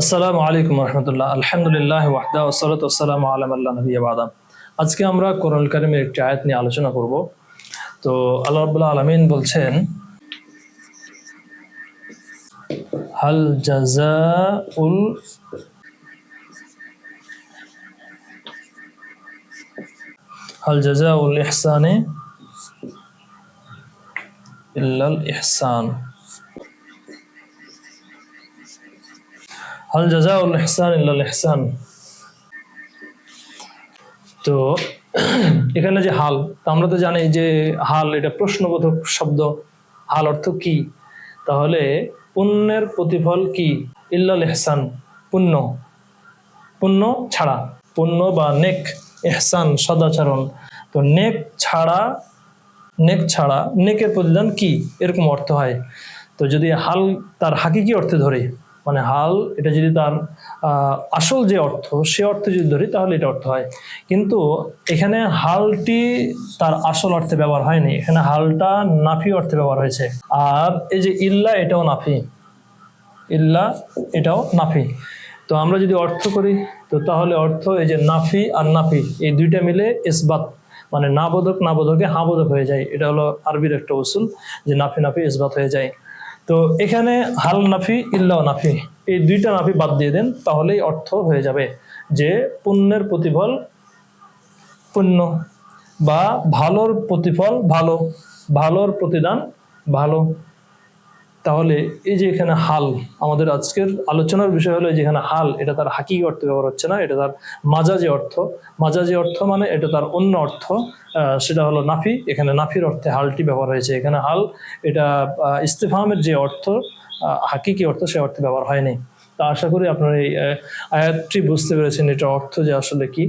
আসসালামু আলাইকুম রহমতুল্লাহ। আলহামদুলিল্লাহ ওয়াহদা ওয়াসসালাতু ওয়াসসালামু আলা মান লা নাবিয়্যা বা'দা। আজকে আমরা কোরআনুল কারীমের একটি আয়াত নিয়ে আলোচনা করব। তো আল্লাহ রাব্বুল আলামিন বলছেন, হাল জাযাউল হাল জাযাউল ইহসানি ইল্লাল ইহসান। হাল জাযাউল ইহসান ইল্লাল ইহসান। তো এখানে যে হাল, তো আমরা তো জানি যে হাল এটা প্রশ্নবোধক শব্দ। হাল অর্থ কি? তাহলে পুণ্যের প্রতিফল কি? ইল্লাল ইহসান, পুণ্য, পুণ্য ছাড়া, পুণ্য বা নেক, ইহসান সদাচরণ। তো নেক ছাড়া, নেক ছাড়া নেকের প্রতিদান কি, এরকম অর্থ হয়। তো যদি হাল তার হাকিকি অর্থে ধরে, মানে হাল এটা যদি তার আসল যে অর্থ সে অর্থে যদি ধরি তাহলে এটা অর্থ হয়। কিন্তু এখানে হালটি তার আসল অর্থে ব্যবহার হয়নি, এখানে হালটা নাফি অর্থে ব্যবহার হয়েছে। আর এই যে ইল্লা, এটাও নাফি, ইল্লা এটাও নাফি। তো আমরা যদি অর্থ করি তো তাহলে অর্থ এই যে নাফি আর নাফি এই দুইটা মিলে ইসবাত, মানে না বোধক না বোধকে হা বোধক হয়ে যায়। এটা হলো আরবির একটা উসুল যে নাফি নাফি ইসবাত হয়ে যায়। তো এখানে হাল নাফি ইল্লাও নাফি, এই দুইটা নাফি বাদ দিয়ে দেন, তাহলেই অর্থ হয়ে যাবে যে পুণ্যের প্রতিফল পুণ্য, বা ভালোর প্রতিফল ভালো, ভালোর প্রতিদান ভালো। তাহলে এই যে এখানে হাল, আমাদের আজকের আলোচনার বিষয় হলো যেখানে হাল এটা তার হাকিকি অর্থ ব্যবহার হচ্ছে না, এটা তার মাজাজি অর্থ। মাজাজি অর্থ মানে এটা তার অন্য অর্থ, সেটা হলো নাফি। এখানে নাফির অর্থে হালটি ব্যবহার হয়েছে। এখানে হাল এটা ইস্তেফহামের যে অর্থ, হাকিকি অর্থ, সে অর্থে ব্যবহার হয়নি। তা আশা করি আপনারা এই আয়াতটি বুঝতে পেরেছেন, এটা অর্থ যে আসলে কি,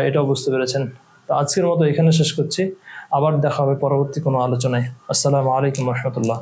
এটাও বুঝতে পেরেছেন। তো আজকের মতো এখানে শেষ করছি, আবার দেখা হবে পরবর্তী কোনো আলোচনায়। আসসালামু আলাইকুম রহমতুল্লাহ।